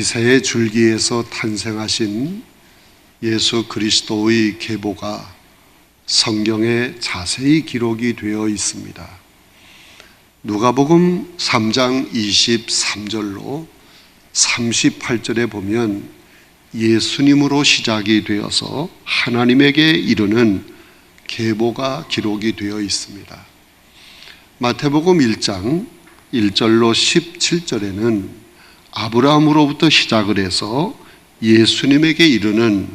이새의 줄기에서 탄생하신 예수 그리스도의 계보가 성경에 자세히 기록이 되어 있습니다. 누가복음 3장 23절로 38절에 보면 예수님으로 시작이 되어서 하나님에게 이르는 계보가 기록이 되어 있습니다. 마태복음 1장 1절로 17절에는 아브라함으로부터 시작을 해서 예수님에게 이르는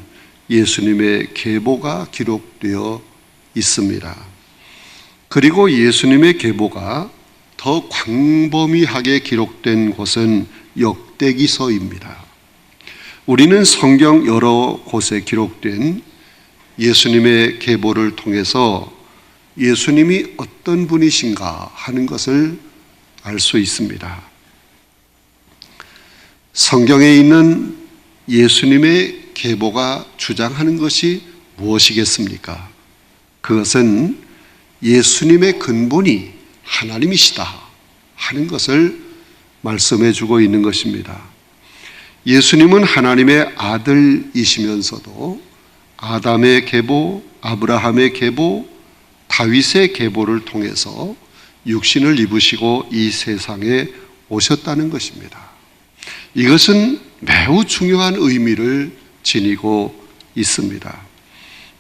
예수님의 계보가 기록되어 있습니다. 그리고 예수님의 계보가 더 광범위하게 기록된 곳은 역대기서입니다. 우리는 성경 여러 곳에 기록된 예수님의 계보를 통해서 예수님이 어떤 분이신가 하는 것을 알 수 있습니다. 성경에 있는 예수님의 계보가 주장하는 것이 무엇이겠습니까? 그것은 예수님의 근본이 하나님이시다 하는 것을 말씀해 주고 있는 것입니다. 예수님은 하나님의 아들이시면서도 아담의 계보, 아브라함의 계보, 다윗의 계보를 통해서 육신을 입으시고 이 세상에 오셨다는 것입니다. 이것은 매우 중요한 의미를 지니고 있습니다.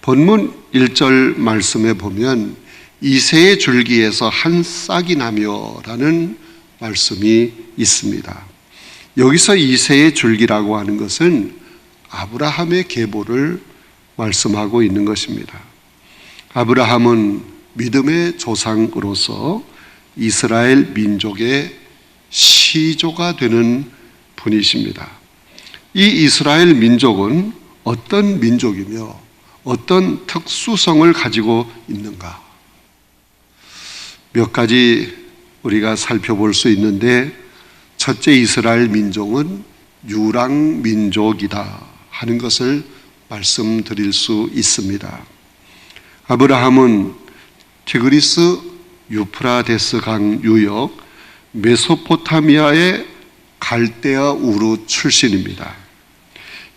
본문 1절 말씀에 보면 이새의 줄기에서 한 싹이 나며라는 말씀이 있습니다. 여기서 이새의 줄기라고 하는 것은 아브라함의 계보를 말씀하고 있는 것입니다. 아브라함은 믿음의 조상으로서 이스라엘 민족의 시조가 되는 분이십니다. 이 이스라엘 민족은 어떤 민족이며 어떤 특수성을 가지고 있는가? 몇 가지 우리가 살펴볼 수 있는데, 첫째, 이스라엘 민족은 유랑민족이다 하는 것을 말씀드릴 수 있습니다. 아브라함은 티그리스 유프라데스 강 유역 메소포타미아의 갈대아 우르 출신입니다.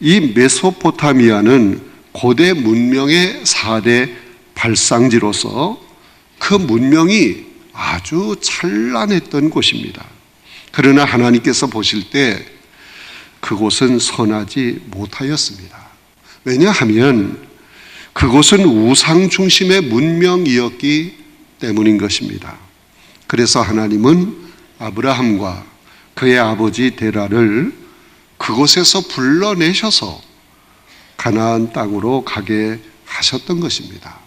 이 메소포타미아는 고대 문명의 4대 발상지로서 그 문명이 아주 찬란했던 곳입니다. 그러나 하나님께서 보실 때 그곳은 선하지 못하였습니다. 왜냐하면 그곳은 우상 중심의 문명이었기 때문인 것입니다. 그래서 하나님은 아브라함과 그의 아버지 데라를 그곳에서 불러내셔서 가나안 땅으로 가게 하셨던 것입니다.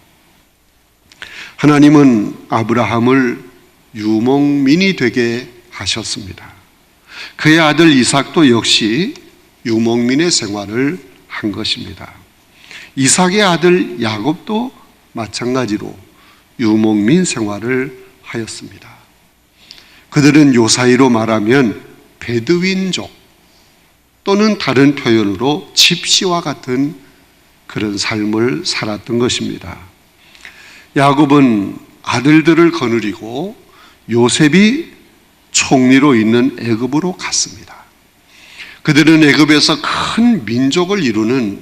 하나님은 아브라함을 유목민이 되게 하셨습니다. 그의 아들 이삭도 역시 유목민의 생활을 한 것입니다. 이삭의 아들 야곱도 마찬가지로 유목민 생활을 하였습니다. 그들은 요사이로 말하면 베드윈족 또는 다른 표현으로 집시와 같은 그런 삶을 살았던 것입니다. 야곱은 아들들을 거느리고 요셉이 총리로 있는 애굽으로 갔습니다. 그들은 애굽에서 큰 민족을 이루는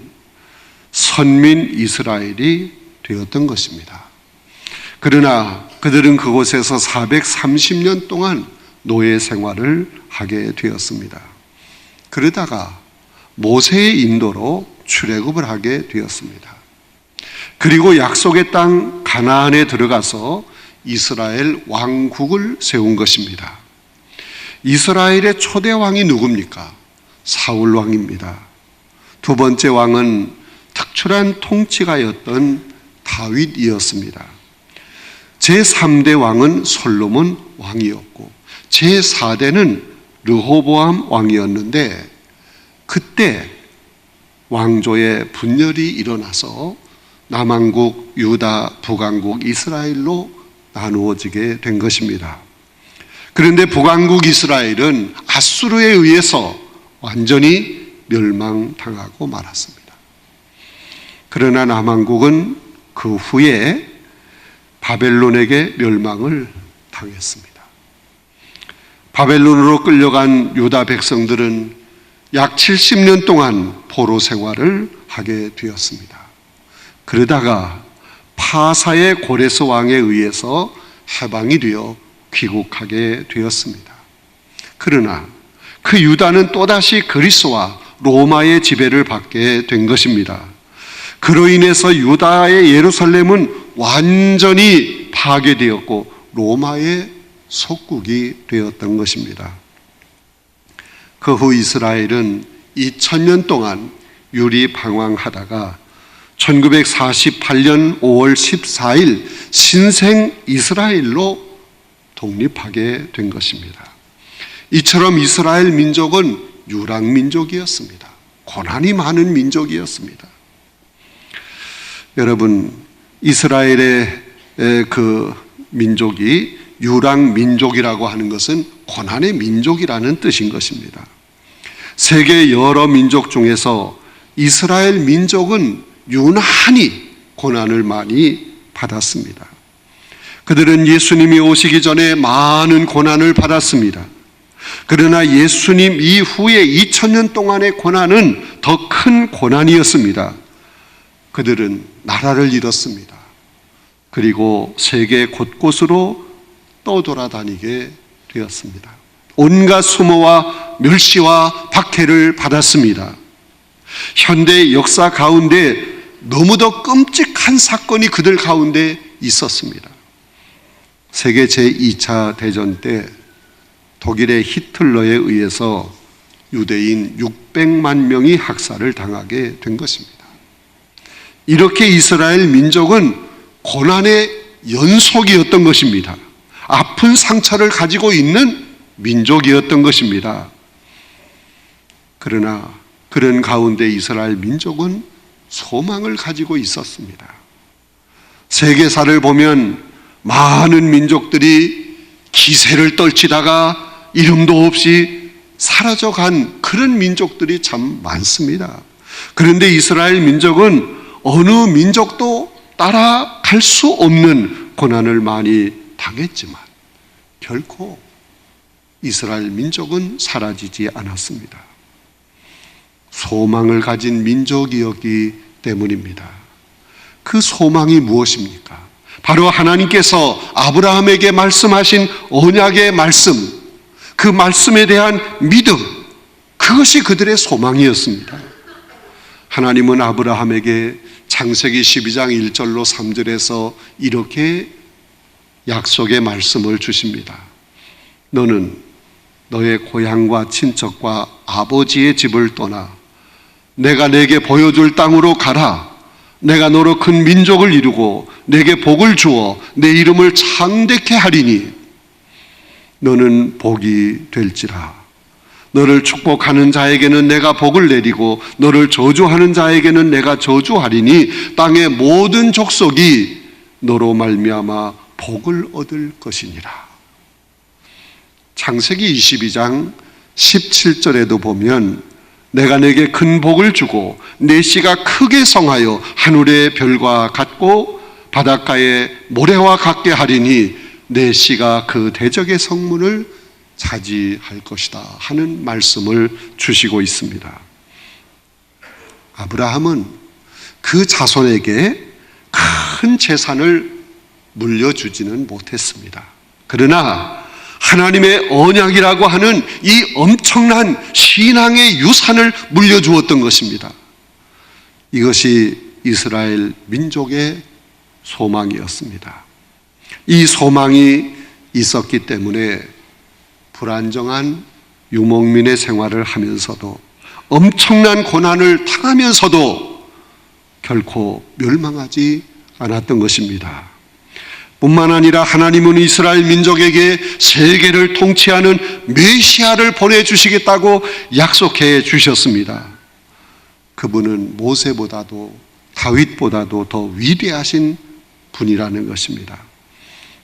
선민 이스라엘이 되었던 것입니다. 그러나 그들은 그곳에서 430년 동안 노예 생활을 하게 되었습니다. 그러다가 모세의 인도로 출애굽을 하게 되었습니다. 그리고 약속의 땅 가나안에 들어가서 이스라엘 왕국을 세운 것입니다. 이스라엘의 초대 왕이 누굽니까? 사울 왕입니다. 두 번째 왕은 특출한 통치가였던 다윗이었습니다. 제3대 왕은 솔로몬 왕이었고 제4대는 르호보암 왕이었는데, 그때 왕조의 분열이 일어나서 남왕국 유다, 북왕국 이스라엘로 나누어지게 된 것입니다. 그런데 북왕국 이스라엘은 아수르에 의해서 완전히 멸망당하고 말았습니다. 그러나 남왕국은 그 후에 바벨론에게 멸망을 당했습니다. 바벨론으로 끌려간 유다 백성들은 약 70년 동안 포로 생활을 하게 되었습니다. 그러다가 파사의 고레스 왕에 의해서 해방이 되어 귀국하게 되었습니다. 그러나 그 유다는 또다시 그리스와 로마의 지배를 받게 된 것입니다. 그로 인해서 유다의 예루살렘은 완전히 파괴되었고 로마의 속국이 되었던 것입니다. 그 후 이스라엘은 2000년 동안 유리방황하다가 1948년 5월 14일 신생 이스라엘로 독립하게 된 것입니다. 이처럼 이스라엘 민족은 유랑민족이었습니다. 고난이 많은 민족이었습니다. 여러분, 이스라엘의 그 민족이 유랑민족이라고 하는 것은 고난의 민족이라는 뜻인 것입니다. 세계 여러 민족 중에서 이스라엘 민족은 유난히 고난을 많이 받았습니다. 그들은 예수님이 오시기 전에 많은 고난을 받았습니다. 그러나 예수님 이후에 2000년 동안의 고난은 더 큰 고난이었습니다. 그들은 나라를 잃었습니다. 그리고 세계 곳곳으로 떠돌아다니게 되었습니다. 온갖 수모와 멸시와 박해를 받았습니다. 현대 역사 가운데 너무도 끔찍한 사건이 그들 가운데 있었습니다. 세계 제2차 대전 때 독일의 히틀러에 의해서 유대인 600만 명이 학살을 당하게 된 것입니다. 이렇게 이스라엘 민족은 고난의 연속이었던 것입니다. 아픈 상처를 가지고 있는 민족이었던 것입니다. 그러나 그런 가운데 이스라엘 민족은 소망을 가지고 있었습니다. 세계사를 보면 많은 민족들이 기세를 떨치다가 이름도 없이 사라져간 그런 민족들이 참 많습니다. 그런데 이스라엘 민족은 어느 민족도 따라갈 수 없는 고난을 많이 당했지만 결코 이스라엘 민족은 사라지지 않았습니다. 소망을 가진 민족이었기 때문입니다. 그 소망이 무엇입니까? 바로 하나님께서 아브라함에게 말씀하신 언약의 말씀, 그 말씀에 대한 믿음, 그것이 그들의 소망이었습니다. 하나님은 아브라함에게 창세기 12장 1절로 3절에서 이렇게 약속의 말씀을 주십니다. 너는 너의 고향과 친척과 아버지의 집을 떠나 내가 내게 보여줄 땅으로 가라. 내가 너로 큰 민족을 이루고 내게 복을 주어 내 이름을 창대케 하리니 너는 복이 될지라. 너를 축복하는 자에게는 내가 복을 내리고 너를 저주하는 자에게는 내가 저주하리니 땅의 모든 족속이 너로 말미암아 복을 얻을 것이니라. 창세기 22장 17절에도 보면 내가 내게 큰 복을 주고 내 씨가 크게 성하여 하늘의 별과 같고 바닷가의 모래와 같게 하리니 내 씨가 그 대적의 성문을 차지할 것이다 하는 말씀을 주시고 있습니다. 아브라함은 그 자손에게 큰 재산을 물려주지는 못했습니다. 그러나 하나님의 언약이라고 하는 이 엄청난 신앙의 유산을 물려주었던 것입니다. 이것이 이스라엘 민족의 소망이었습니다. 이 소망이 있었기 때문에 불안정한 유목민의 생활을 하면서도 엄청난 고난을 당하면서도 결코 멸망하지 않았던 것입니다. 뿐만 아니라 하나님은 이스라엘 민족에게 세계를 통치하는 메시아를 보내주시겠다고 약속해 주셨습니다. 그분은 모세보다도 다윗보다도 더 위대하신 분이라는 것입니다.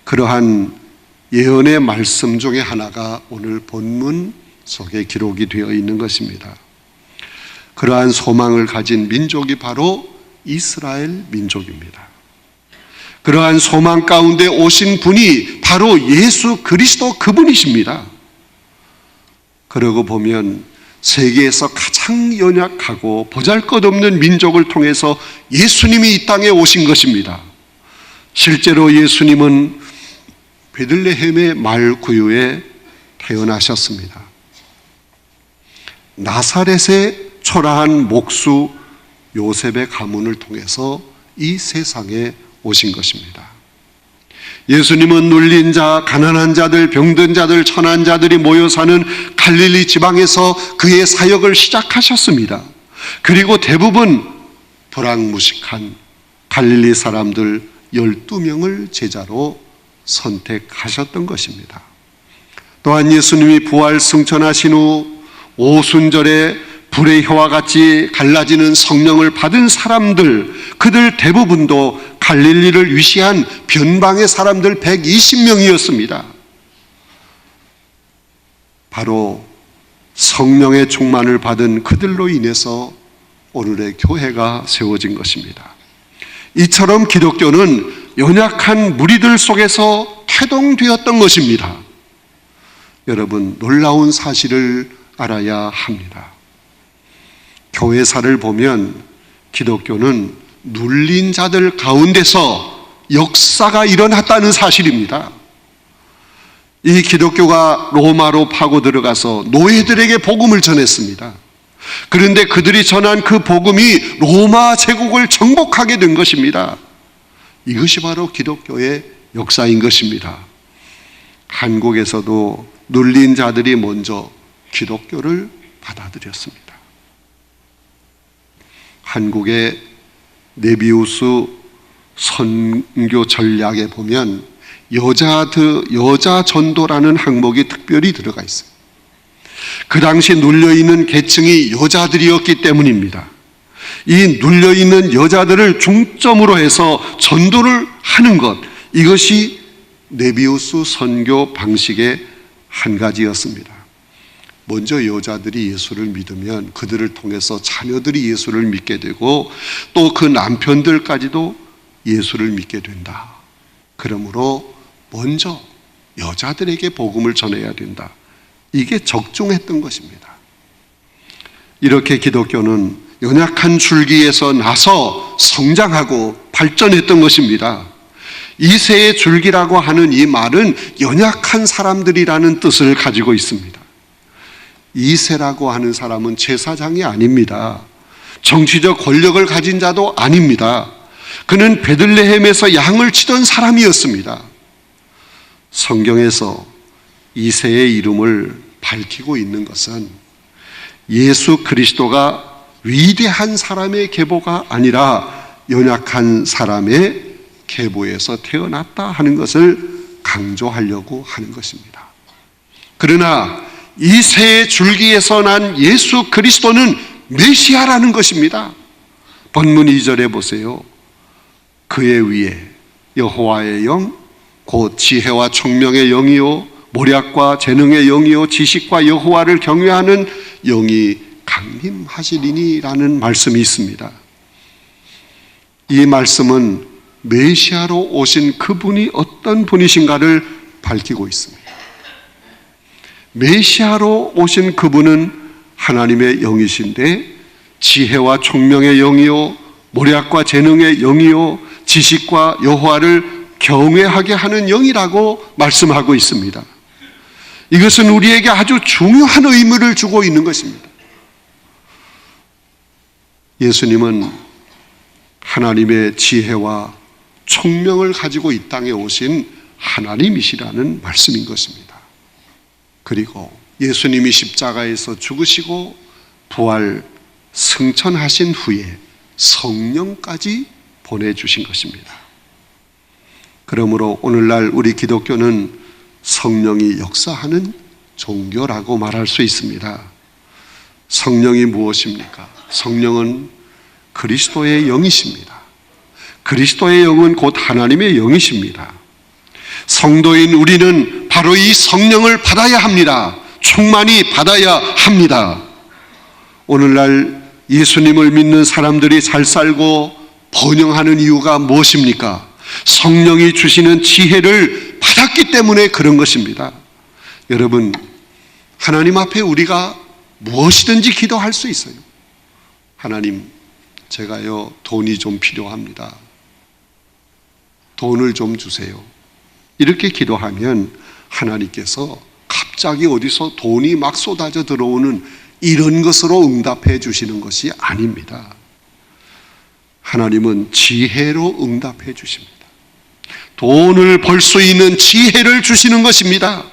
그러한 예언의 말씀 중에 하나가 오늘 본문 속에 기록이 되어 있는 것입니다. 그러한 소망을 가진 민족이 바로 이스라엘 민족입니다. 그러한 소망 가운데 오신 분이 바로 예수 그리스도 그분이십니다. 그러고 보면 세계에서 가장 연약하고 보잘것없는 민족을 통해서 예수님이 이 땅에 오신 것입니다. 실제로 예수님은 베들레헴의 말구유에 태어나셨습니다. 나사렛의 초라한 목수 요셉의 가문을 통해서 이 세상에 오신 것입니다. 예수님은 눌린 자, 가난한 자들, 병든 자들, 천한 자들이 모여 사는 갈릴리 지방에서 그의 사역을 시작하셨습니다. 그리고 대부분 불황무식한 갈릴리 사람들 12명을 제자로 선택하셨던 것입니다. 또한 예수님이 부활 승천하신 후 오순절에 불의 혀와 같이 갈라지는 성령을 받은 사람들, 그들 대부분도 갈릴리를 위시한 변방의 사람들 120명이었습니다. 바로 성령의 충만을 받은 그들로 인해서 오늘의 교회가 세워진 것입니다. 이처럼 기독교는 연약한 무리들 속에서 태동되었던 것입니다. 여러분, 놀라운 사실을 알아야 합니다. 교회사를 보면 기독교는 눌린 자들 가운데서 역사가 일어났다는 사실입니다. 이 기독교가 로마로 파고 들어가서 노예들에게 복음을 전했습니다. 그런데 그들이 전한 그 복음이 로마 제국을 정복하게 된 것입니다. 이것이 바로 기독교의 역사인 것입니다. 한국에서도 눌린 자들이 먼저 기독교를 받아들였습니다. 한국의 네비우스 선교 전략에 보면 여자 전도라는 항목이 특별히 들어가 있어요. 그 당시 눌려있는 계층이 여자들이었기 때문입니다. 이 눌려있는 여자들을 중점으로 해서 전도를 하는 것, 이것이 네비우스 선교 방식의 한 가지였습니다. 먼저 여자들이 예수를 믿으면 그들을 통해서 자녀들이 예수를 믿게 되고 또 그 남편들까지도 예수를 믿게 된다. 그러므로 먼저 여자들에게 복음을 전해야 된다. 이게 적중했던 것입니다. 이렇게 기독교는 연약한 줄기에서 나서 성장하고 발전했던 것입니다. 이새의 줄기라고 하는 이 말은 연약한 사람들이라는 뜻을 가지고 있습니다. 이새라고 하는 사람은 제사장이 아닙니다. 정치적 권력을 가진 자도 아닙니다. 그는 베들레헴에서 양을 치던 사람이었습니다. 성경에서 이새의 이름을 밝히고 있는 것은 예수 그리스도가 위대한 사람의 계보가 아니라 연약한 사람의 계보에서 태어났다 하는 것을 강조하려고 하는 것입니다. 그러나 이새의 줄기에서 난 예수 그리스도는 메시아라는 것입니다. 본문 2절에 보세요. 그의 위에 여호와의 영, 곧 지혜와 총명의 영이요 모략과 재능의 영이요 지식과 여호와를 경외하는 영이 강림하시리니라는 말씀이 있습니다. 이 말씀은 메시아로 오신 그분이 어떤 분이신가를 밝히고 있습니다. 메시아로 오신 그분은 하나님의 영이신데 지혜와 총명의 영이요 모략과 재능의 영이요 지식과 여호와를 경외하게 하는 영이라고 말씀하고 있습니다. 이것은 우리에게 아주 중요한 의미를 주고 있는 것입니다. 예수님은 하나님의 지혜와 총명을 가지고 이 땅에 오신 하나님이시라는 말씀인 것입니다. 그리고 예수님이 십자가에서 죽으시고 부활 승천하신 후에 성령까지 보내주신 것입니다. 그러므로 오늘날 우리 기독교는 성령이 역사하는 종교라고 말할 수 있습니다. 성령이 무엇입니까? 성령은 그리스도의 영이십니다. 그리스도의 영은 곧 하나님의 영이십니다. 성도인 우리는 바로 이 성령을 받아야 합니다. 충만히 받아야 합니다. 오늘날 예수님을 믿는 사람들이 잘 살고 번영하는 이유가 무엇입니까? 성령이 주시는 지혜를 받았기 때문에 그런 것입니다. 여러분, 하나님 앞에 우리가 무엇이든지 기도할 수 있어요. 하나님, 제가요 돈이 좀 필요합니다. 돈을 좀 주세요. 이렇게 기도하면 하나님께서 갑자기 어디서 돈이 막 쏟아져 들어오는 이런 것으로 응답해 주시는 것이 아닙니다. 하나님은 지혜로 응답해 주십니다. 돈을 벌 수 있는 지혜를 주시는 것입니다.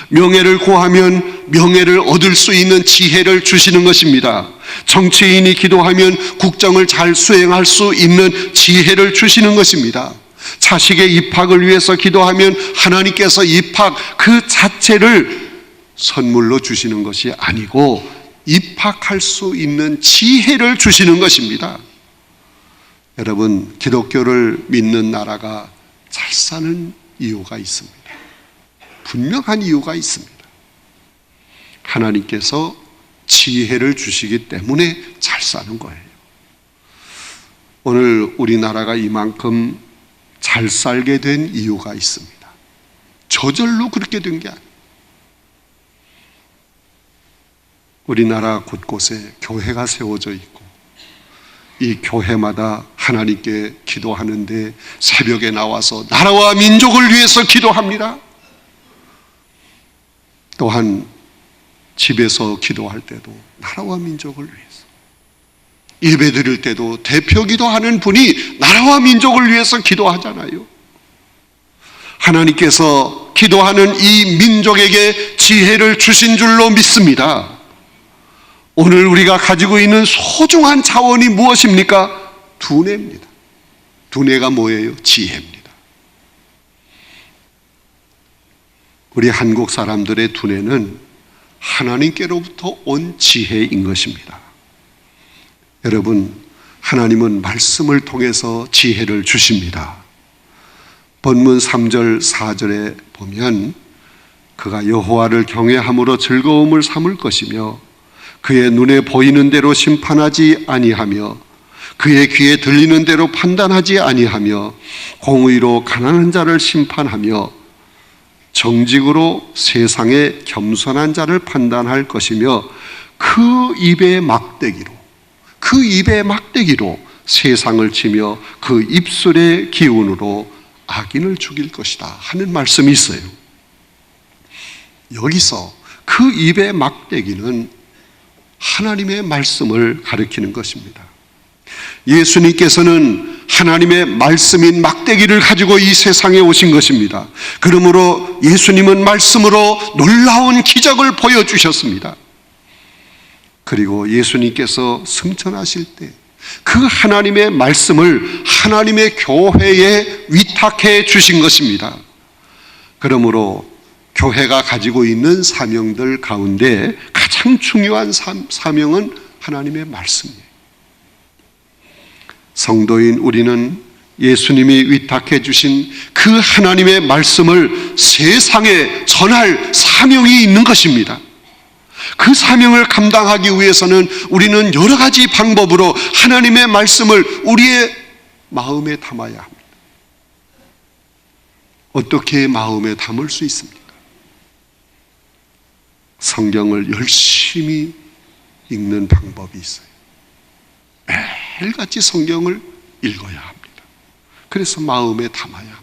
명예를 구하면 명예를 얻을 수 있는 지혜를 주시는 것입니다. 정치인이 기도하면 국정을 잘 수행할 수 있는 지혜를 주시는 것입니다. 자식의 입학을 위해서 기도하면 하나님께서 입학 그 자체를 선물로 주시는 것이 아니고 입학할 수 있는 지혜를 주시는 것입니다. 여러분, 기독교를 믿는 나라가 잘 사는 이유가 있습니다. 분명한 이유가 있습니다. 하나님께서 지혜를 주시기 때문에 잘 사는 거예요. 오늘 우리나라가 이만큼 잘 살게 된 이유가 있습니다. 저절로 그렇게 된 게 아니에요. 우리나라 곳곳에 교회가 세워져 있고 이 교회마다 하나님께 기도하는데 새벽에 나와서 나라와 민족을 위해서 기도합니다. 또한 집에서 기도할 때도 나라와 민족을 위해서, 예배 드릴 때도 대표 기도하는 분이 나라와 민족을 위해서 기도하잖아요. 하나님께서 기도하는 이 민족에게 지혜를 주신 줄로 믿습니다. 오늘 우리가 가지고 있는 소중한 자원이 무엇입니까? 두뇌입니다. 두뇌가 뭐예요? 지혜입니다. 우리 한국 사람들의 두뇌는 하나님께로부터 온 지혜인 것입니다. 여러분, 하나님은 말씀을 통해서 지혜를 주십니다. 본문 3절 4절에 보면 그가 여호와를 경외함으로 즐거움을 삼을 것이며 그의 눈에 보이는 대로 심판하지 아니하며 그의 귀에 들리는 대로 판단하지 아니하며 공의로 가난한 자를 심판하며 정직으로 세상의 겸손한 자를 판단할 것이며 그 입의 막대기로 세상을 치며 그 입술의 기운으로 악인을 죽일 것이다 하는 말씀이 있어요. 여기서 그 입의 막대기는 하나님의 말씀을 가리키는 것입니다. 예수님께서는 하나님의 말씀인 막대기를 가지고 이 세상에 오신 것입니다. 그러므로 예수님은 말씀으로 놀라운 기적을 보여주셨습니다. 그리고 예수님께서 승천하실 때 그 하나님의 말씀을 하나님의 교회에 위탁해 주신 것입니다. 그러므로 교회가 가지고 있는 사명들 가운데 가장 중요한 사명은 하나님의 말씀이에요. 성도인 우리는 예수님이 위탁해 주신 그 하나님의 말씀을 세상에 전할 사명이 있는 것입니다. 그 사명을 감당하기 위해서는 우리는 여러 가지 방법으로 하나님의 말씀을 우리의 마음에 담아야 합니다. 어떻게 마음에 담을 수 있습니까? 성경을 열심히 읽는 방법이 있어요. 매일같이 성경을 읽어야 합니다. 그래서 마음에 담아야 합니다.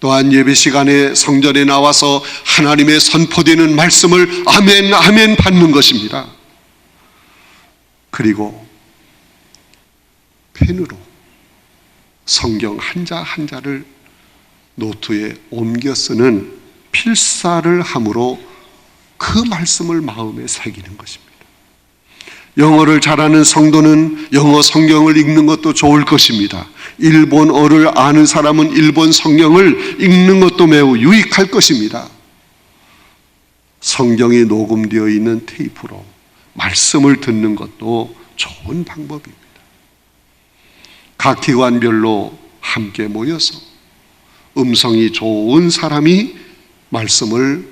또한 예배 시간에 성전에 나와서 하나님의 선포되는 말씀을 아멘 아멘 받는 것입니다. 그리고 펜으로 성경 한자 한자를 노트에 옮겨 쓰는 필사를 함으로 그 말씀을 마음에 새기는 것입니다. 영어를 잘하는 성도는 영어 성경을 읽는 것도 좋을 것입니다. 일본어를 아는 사람은 일본 성경을 읽는 것도 매우 유익할 것입니다. 성경이 녹음되어 있는 테이프로 말씀을 듣는 것도 좋은 방법입니다. 각 기관별로 함께 모여서 음성이 좋은 사람이 말씀을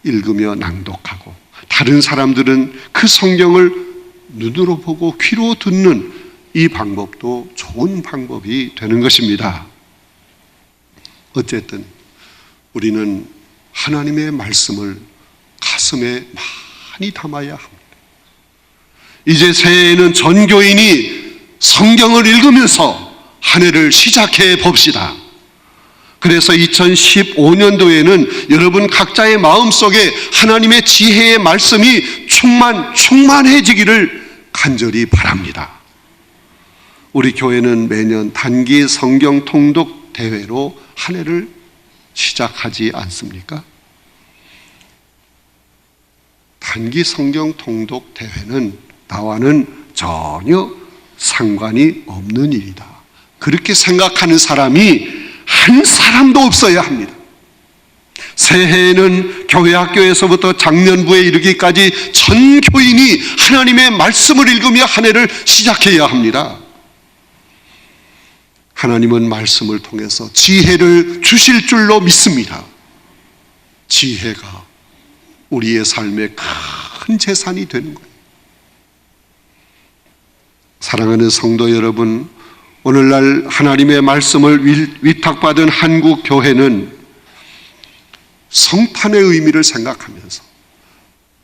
읽으며 낭독하고 다른 사람들은 그 성경을 눈으로 보고 귀로 듣는 이 방법도 좋은 방법이 되는 것입니다. 어쨌든 우리는 하나님의 말씀을 가슴에 많이 담아야 합니다. 이제 새해에는 전 교인이 성경을 읽으면서 한 해를 시작해 봅시다. 그래서 2015년도에는 여러분 각자의 마음속에 하나님의 지혜의 말씀이 충만해지기를 간절히 바랍니다. 우리 교회는 매년 단기 성경 통독 대회로 한 해를 시작하지 않습니까? 단기 성경 통독 대회는 나와는 전혀 상관이 없는 일이다. 그렇게 생각하는 사람이 한 사람도 없어야 합니다. 새해에는 교회 학교에서부터 장년부에 이르기까지 전 교인이 하나님의 말씀을 읽으며 한 해를 시작해야 합니다. 하나님은 말씀을 통해서 지혜를 주실 줄로 믿습니다. 지혜가 우리의 삶의 큰 재산이 되는 거예요. 사랑하는 성도 여러분, 오늘날 하나님의 말씀을 위탁받은 한국 교회는 성탄의 의미를 생각하면서,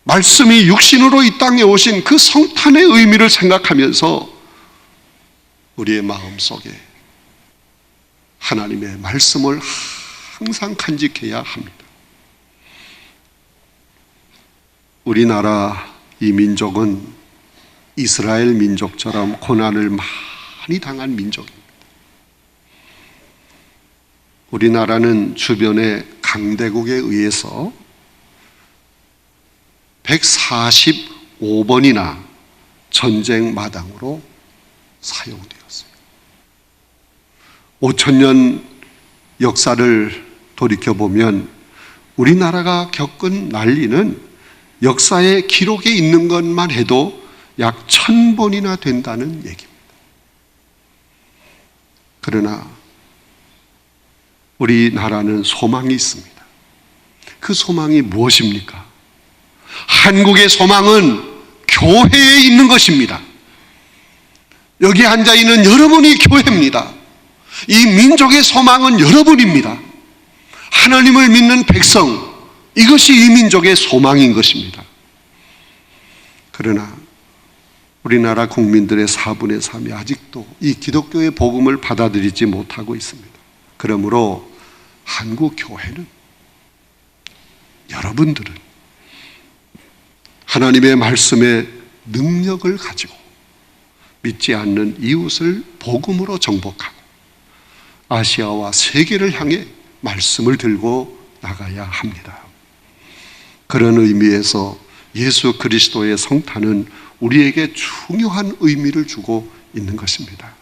말씀이 육신으로 이 땅에 오신 그 성탄의 의미를 생각하면서 우리의 마음속에 하나님의 말씀을 항상 간직해야 합니다. 우리나라 이 민족은 이스라엘 민족처럼 고난을 많이 당한 민족입니다. 우리나라는 주변의 강대국에 의해서 145번이나 전쟁 마당으로 사용되었어요. 5,000년 역사를 돌이켜보면 우리나라가 겪은 난리는 역사의 기록에 있는 것만 해도 약 1,000번이나 된다는 얘기입니다. 그러나 우리나라는 소망이 있습니다. 그 소망이 무엇입니까? 한국의 소망은 교회에 있는 것입니다. 여기 앉아있는 여러분이 교회입니다. 이 민족의 소망은 여러분입니다. 하나님을 믿는 백성, 이것이 이 민족의 소망인 것입니다. 그러나 우리나라 국민들의 4분의 3이 아직도 이 기독교의 복음을 받아들이지 못하고 있습니다. 그러므로 한국 교회는, 여러분들은 하나님의 말씀의 능력을 가지고 믿지 않는 이웃을 복음으로 정복하고 아시아와 세계를 향해 말씀을 들고 나가야 합니다. 그런 의미에서 예수 그리스도의 성탄은 우리에게 중요한 의미를 주고 있는 것입니다.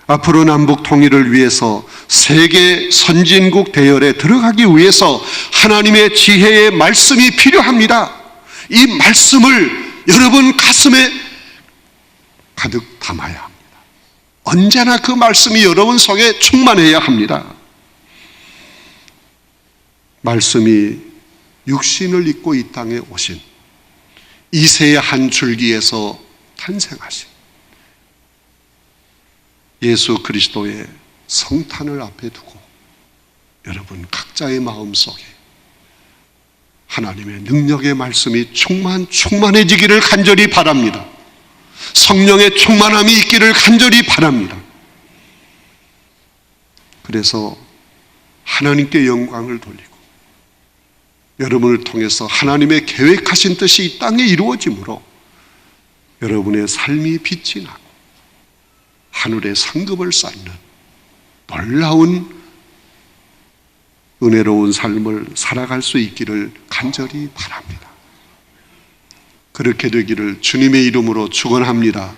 앞으로 남북 통일을 위해서 세계 선진국 대열에 들어가기 위해서 하나님의 지혜의 말씀이 필요합니다. 이 말씀을 여러분 가슴에 가득 담아야 합니다. 언제나 그 말씀이 여러분 속에 충만해야 합니다. 말씀이 육신을 입고 이 땅에 오신 이새의 한 줄기에서 탄생하신 예수 그리스도의 성탄을 앞에 두고 여러분 각자의 마음속에 하나님의 능력의 말씀이 충만해지기를 간절히 바랍니다. 성령의 충만함이 있기를 간절히 바랍니다. 그래서 하나님께 영광을 돌리고 여러분을 통해서 하나님의 계획하신 뜻이 이 땅에 이루어지므로 여러분의 삶이 빛이 나고 하늘의 상급을 쌓는 놀라운 은혜로운 삶을 살아갈 수 있기를 간절히 바랍니다. 그렇게 되기를 주님의 이름으로 축원합니다.